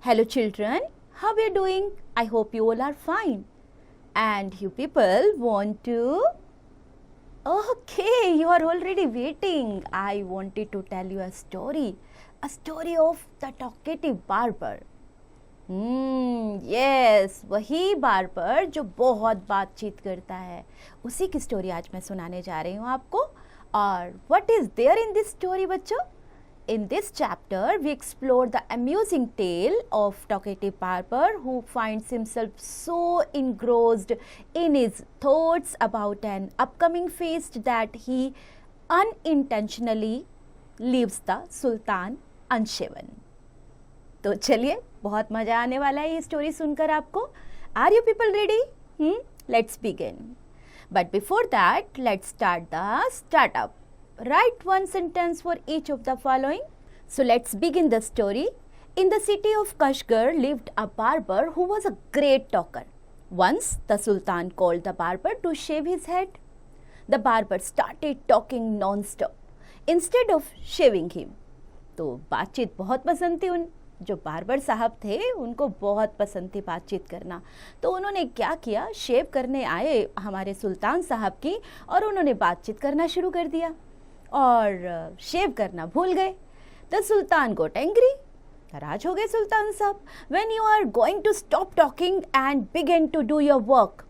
Hello children, how are you doing? I hope you all are fine. And you people want to? Okay, you are already waiting. I wanted to tell you a story of the talkative barber. Yes वही barber जो बहुत बातचीत करता है, उसी की story आज मैं सुनाने जा रही हूँ आपको. और what is there in this story बच्चों? In this chapter, we explore the amusing tale of talkative barber who finds himself so engrossed in his thoughts about an upcoming feast that he unintentionally leaves the sultan unshaven. तो चलिए, बहुत मजा आने वाला है ये story सुनकर आपको. Are you people ready? Let's begin. But before that, let's start the startup. Write one sentence for each of the following. So let's begin the story. In the city of Kashgar lived a barber who was a great talker. Once the Sultan called the barber to shave his head. The barber started talking non-stop instead of shaving him. तो बातचीत बहुत पसंद थी. उन जो barber साहब थे उनको बहुत पसंद थी बातचीत करना. तो उन्होंने क्या किया, शेव करने आए हमारे सुल्तान साहब की और उन्होंने बातचीत करना शुरू कर दिया और शेव करना भूल गए. The sultan got angry. नाराज हो गए सुल्तान साहब. When you are going to stop talking and begin to do your work,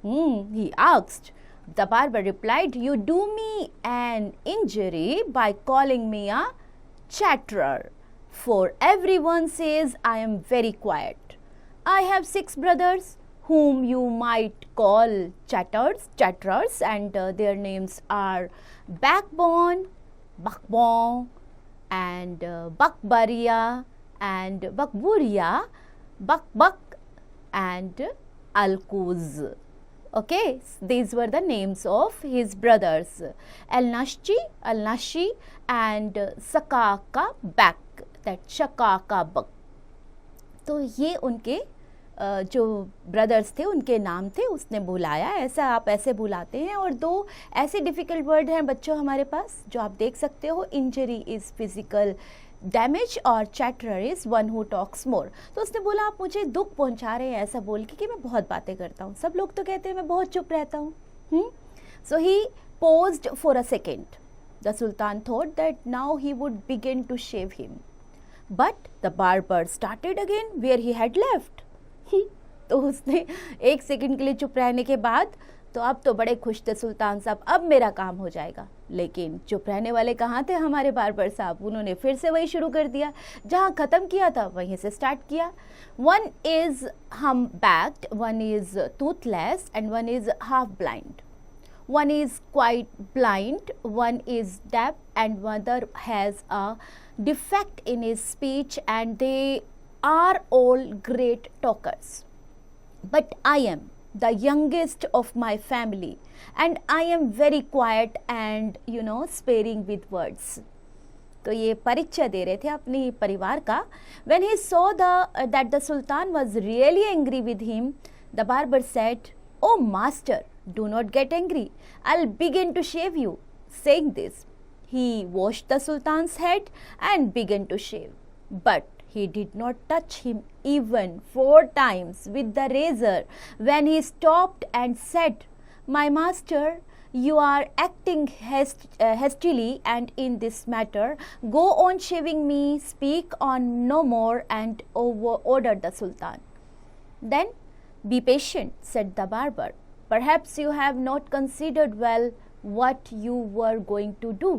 he asked. The barber replied, you do me an injury by calling me a chatterer, for everyone says I am very quiet. I have 6 brothers whom you might call chatterers, and their names are Backbone, Bakbon, and Bakbaria, and Bakburia, Bakbak, and Alkuz. Okay, these were the names of his brothers, Al-Nashi, and Sakaka Bak, that Shakaka Bak. तो ये उनके जो brothers थे उनके नाम थे. उसने बुलाया, ऐसा आप ऐसे बुलाते हैं. और 2 ऐसे डिफ़िकल्ट वर्ड हैं बच्चों हमारे पास जो आप देख सकते हो. इंजरी इज़ फिजिकल डैमेज और चैटरर इज़ वन हु टॉक्स मोर. तो उसने बोला आप मुझे दुख पहुंचा रहे हैं ऐसा बोल के कि मैं बहुत बातें करता हूँ. सब लोग तो कहते हैं मैं बहुत चुप रहता हूँ. सो ही paused for a second. The Sultan thought that now he would begin to shave him. But the barber started again where he had left. तो उसने 1 सेकंड के लिए चुप रहने के बाद तो अब तो बड़े खुश थे सुल्तान साहब, अब मेरा काम हो जाएगा. लेकिन चुप रहने वाले कहाँ थे हमारे बार्बर साहब. उन्होंने फिर से वही शुरू कर दिया, जहाँ ख़त्म किया था वहीं से स्टार्ट किया. वन इज़ हम backed, one is Toothless, and one is half blind. One is quite blind, one is deaf, and one other has a defect in his speech, and they are all great talkers. But I am the youngest of my family, and I am very quiet and sparing with words. तो ये परिचय दे रहे थे अपने परिवार का. When he saw that the Sultan was really angry with him, the barber said, "Oh master, do not get angry. I'll begin to shave you." Saying this, he washed the Sultan's head and began to shave. But he did not touch him even 4 times with the razor when he stopped and said, "My master, you are acting hastily and in this matter. Go on shaving me, speak on no more," and ordered the Sultan. Then, "Be patient," said the barber. "Perhaps you have not considered well what you were going to do.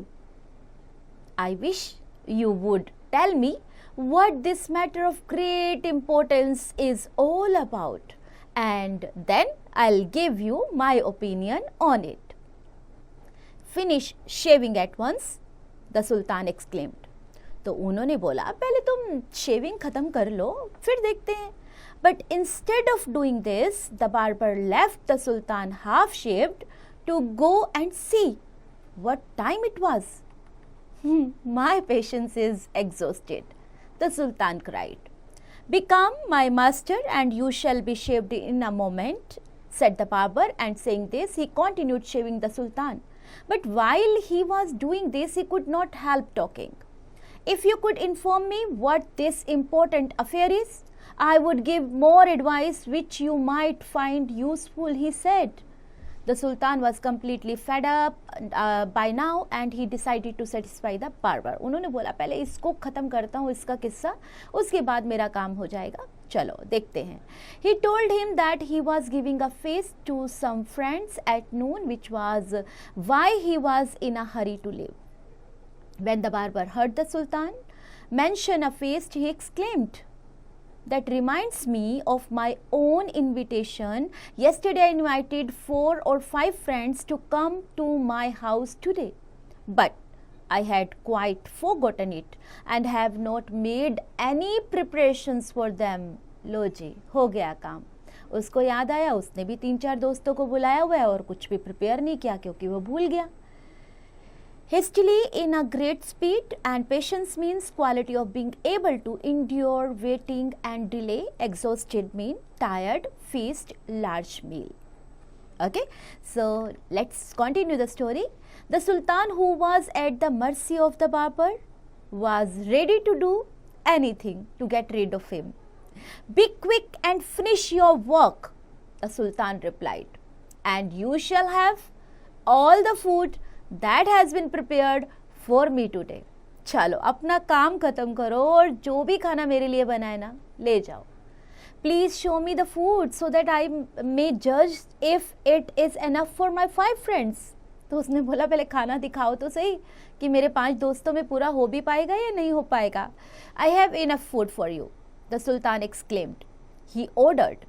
I wish you would tell me what this matter of great importance is all about, and then I'll give you my opinion on it." "Finish shaving at once," the Sultan exclaimed. तो उन्होंने बोला पहले तुम shaving ख़त्म कर लो फिर देखते हैं. But instead of doing this, the barber left the Sultan half shaved to go and see what time it was. "My patience is exhausted," the Sultan cried. "Become my master and you shall be shaved in a moment," said the barber, and saying this, he continued shaving the Sultan. But while he was doing this, he could not help talking. If you could inform me what this important affair is, I would give more advice which you might find useful, he said. The Sultan was completely fed up by now and he decided to satisfy the barber. उन्होंने बोला पहले इसको ख़त्म करता हूँ इसका किस्सा, उसके बाद मेरा काम हो जाएगा. चलो देखते हैं. He told him that he was giving a feast to some friends at noon, which was why he was in a hurry to leave. When the barber heard the Sultan mention a feast, he exclaimed, "That reminds me of my own invitation. Yesterday I invited 4 or 5 friends to come to my house today. But I had quite forgotten it and have not made any preparations for them." लो जी, हो गया काम. उसको याद आया, उसने भी 3-4 दोस्तों को बुलाया हुआ है और कुछ भी प्रिपेयर नहीं किया क्योंकि वो भूल गया. Hastily in a great speed, and patience means quality of being able to endure waiting and delay. Exhausted mean tired, feast, large meal. Okay, so let's continue the story. The Sultan, who was at the mercy of the barber, was ready to do anything to get rid of him. "Be quick and finish your work," the Sultan replied, "and you shall have all the food that has been prepared for me today." चलो अपना काम खत्म करो और जो भी खाना मेरे लिए बनाए ना ले जाओ. Please show me the food so that I may judge if it is enough for my 5 friends. तो उसने बोला पहले खाना दिखाओ तो सही कि मेरे 5 दोस्तों में पूरा हो भी पाएगा या नहीं हो पाएगा. I have enough food for you, the Sultan exclaimed. He ordered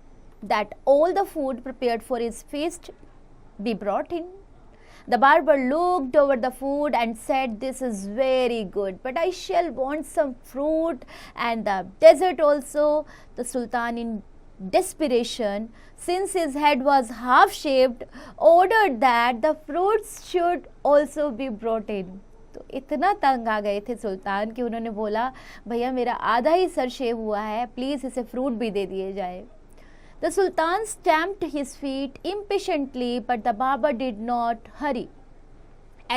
that all the food prepared for his feast be brought in. The barber looked over the food and said, "This is very good, but I shall want some fruit and the dessert also." The Sultan, in desperation, since his head was half shaved, ordered that the fruits should also be brought in. तो इतना तंग आ गए थे सुल्तान कि उन्होंने बोला भैया मेरा आधा ही सर शेव हुआ है, प्लीज़ इसे फ्रूट भी दे दिए जाए. The Sultan stamped his feet impatiently, but the barber did not hurry.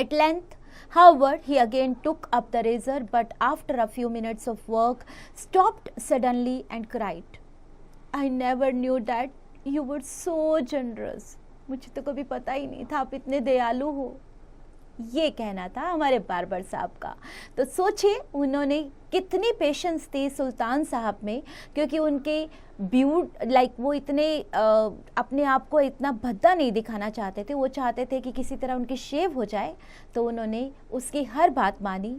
At length, however, he again took up the razor, but after a few minutes of work, stopped suddenly and cried, "I never knew that you were so generous." मुझे तो कभी पता ही नहीं था आप इतने दयालु हो. ये कहना था हमारे बार्बर साहब का. तो सोचिए उन्होंने कितनी पेशेंस थी सुल्तान साहब में, क्योंकि उनके वो इतने अपने आप को इतना भद्दा नहीं दिखाना चाहते थे. वो चाहते थे कि किसी तरह उनकी शेव हो जाए, तो उन्होंने उसकी हर बात मानी.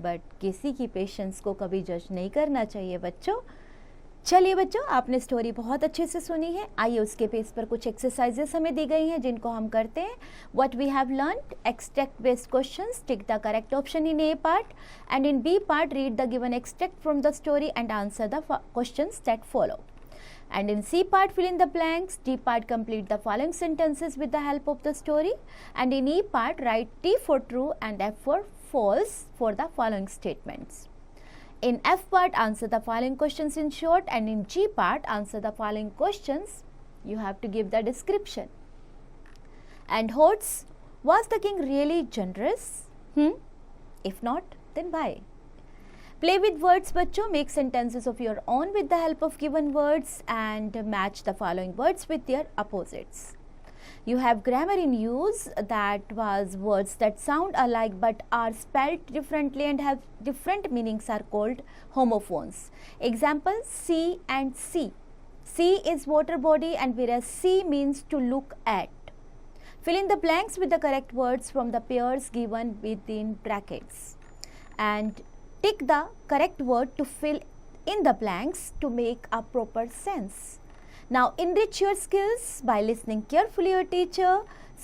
बट किसी की पेशेंस को कभी जज नहीं करना चाहिए बच्चों. चलिए बच्चों, आपने स्टोरी बहुत अच्छे से सुनी है. आइए उसके पेज पर कुछ एक्सरसाइजेस हमें दी गई हैं जिनको हम करते हैं. What we have learned, extract based questions, tick the correct option in A part and in B part read the given extract from the story and answer the questions that follow. And in C part, fill in the blanks. D part, complete the following sentences with the help of the story. And in E part, write T for true and F for false for the following statements. In F part, answer the following questions in short, and in G part, answer the following questions. You have to give the description. And Hots, was the king really generous? If not, then why? Play with words बच्चों. Make sentences of your own with the help of given words and match the following words with their opposites. You have grammar in use, that was words that sound alike but are spelled differently and have different meanings are called homophones. Example, see and see. See is water body and whereas see means to look at. Fill in the blanks with the correct words from the pairs given within brackets. And tick the correct word to fill in the blanks to make a proper sense. Now enrich your skills by listening carefully your teacher.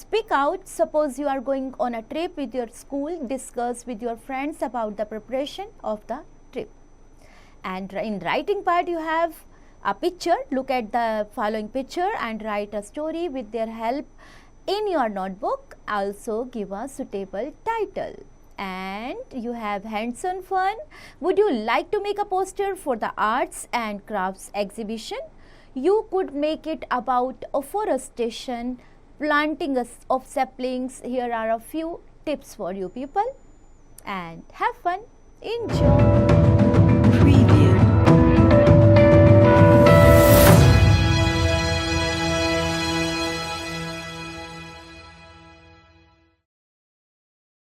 Speak out. Suppose you are going on a trip with your school. Discuss with your friends about the preparation of the trip. And in writing part you have a picture. Look at the following picture and write a story with their help in your notebook. Also give a suitable title. And you have hands-on fun. Would you like to make a poster for the arts and crafts exhibition? You could make it about afforestation, planting of saplings. Here are a few tips for you people, and have fun. Enjoy.